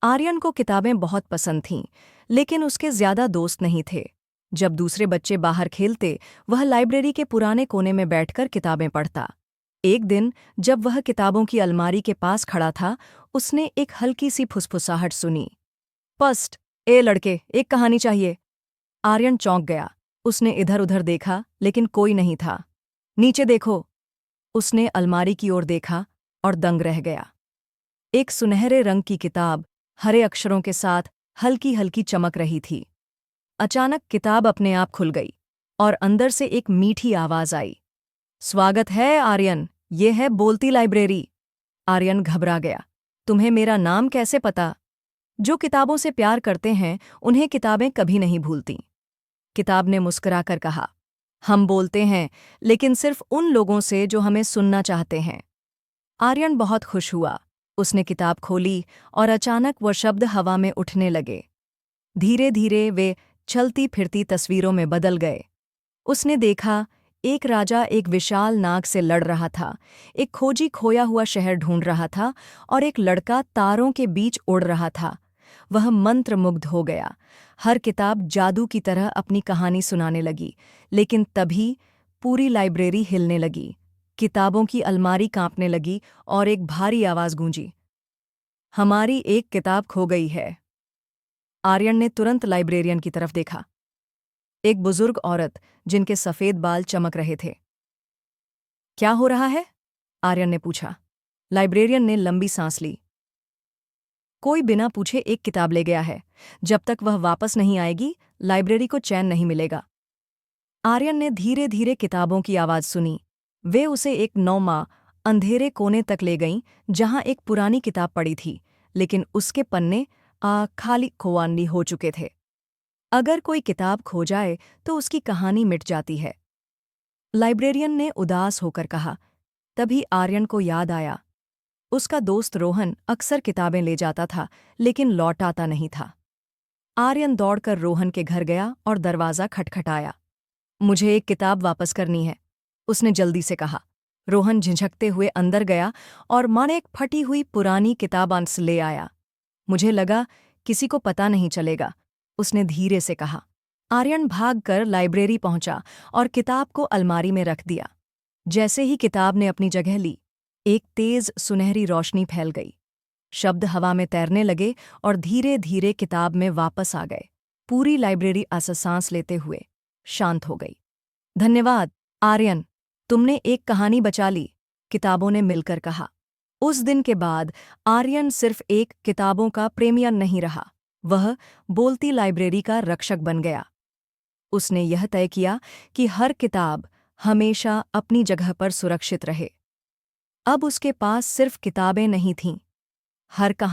आर्यन को किताबें बहुत पसंद थीं, लेकिन उसके ज्यादा दोस्त नहीं थे। जब दूसरे बच्चे बाहर खेलते, वह लाइब्रेरी के पुराने कोने में बैठकर किताबें पढ़ता। एक दिन जब वह किताबों की अलमारी के पास खड़ा था, उसने एक हल्की सी फुसफुसाहट सुनी। पस्ट, ए लड़के, एक कहानी चाहिए। आर्यन चौंक गया। उसने इधर उधर देखा, लेकिन कोई नहीं था। नीचे देखो। उसने अलमारी की ओर देखा और दंग रह गया। एक सुनहरे रंग की किताब हरे अक्षरों के साथ हल्की हल्की चमक रही थी। अचानक किताब अपने आप खुल गई और अंदर से एक मीठी आवाज आई। स्वागत है आर्यन, ये है बोलती लाइब्रेरी। आर्यन घबरा गया। तुम्हें मेरा नाम कैसे पता? जो किताबों से प्यार करते हैं उन्हें किताबें कभी नहीं भूलती। किताब ने मुस्कुराकर कहा, हम बोलते हैं, लेकिन सिर्फ उन लोगों से जो हमें सुनना चाहते हैं। आर्यन बहुत खुश हुआ। उसने किताब खोली और अचानक वो शब्द हवा में उठने लगे। धीरे धीरे वे चलती फिरती तस्वीरों में बदल गए। उसने देखा, एक राजा एक विशाल नाग से लड़ रहा था, एक खोजी खोया हुआ शहर ढूंढ रहा था और एक लड़का तारों के बीच उड़ रहा था। वह मंत्रमुग्ध हो गया। हर किताब जादू की तरह अपनी कहानी सुनाने लगी, लेकिन तभी पूरी लाइब्रेरी हिलने लगी। किताबों की अलमारी कांपने लगी और एक भारी आवाज गूंजी, हमारी एक किताब खो गई है। आर्यन ने तुरंत लाइब्रेरियन की तरफ देखा। एक बुजुर्ग औरत जिनके सफेद बाल चमक रहे थे। क्या हो रहा है? आर्यन ने पूछा। लाइब्रेरियन ने लंबी सांस ली। कोई बिना पूछे एक किताब ले गया है। जब तक वह वापस नहीं आएगी, लाइब्रेरी को चैन नहीं मिलेगा। आर्यन ने धीरे धीरे किताबों की आवाज सुनी। वे उसे एक नौमा अंधेरे कोने तक ले गईं, जहां एक पुरानी किताब पड़ी थी, लेकिन उसके पन्ने खाली खोवान्नी हो चुके थे। अगर कोई किताब खो जाए तो उसकी कहानी मिट जाती है, लाइब्रेरियन ने उदास होकर कहा। तभी आर्यन को याद आया, उसका दोस्त रोहन अक्सर किताबें ले जाता था, लेकिन लौट आता नहीं था। आर्यन दौड़कर रोहन के घर गया और दरवाज़ा खटखटाया। मुझे एक किताब वापस करनी है, उसने जल्दी से कहा। रोहन झिझकते हुए अंदर गया और माने एक फटी हुई पुरानी किताब अंस ले आया। मुझे लगा किसी को पता नहीं चलेगा, उसने धीरे से कहा। आर्यन भागकर लाइब्रेरी पहुंचा और किताब को अलमारी में रख दिया। जैसे ही किताब ने अपनी जगह ली, एक तेज सुनहरी रोशनी फैल गई। शब्द हवा में तैरने लगे और धीरे धीरे किताब में वापस आ गए। पूरी लाइब्रेरी सांस लेते हुए शांत हो गई। धन्यवाद आर्यन, तुमने एक कहानी बचा ली, किताबों ने मिलकर कहा। उस दिन के बाद आर्यन सिर्फ एक किताबों का प्रेमियन नहीं रहा, वह बोलती लाइब्रेरी का रक्षक बन गया। उसने यह तय किया कि हर किताब हमेशा अपनी जगह पर सुरक्षित रहे। अब उसके पास सिर्फ किताबें नहीं थीं, हर कहानी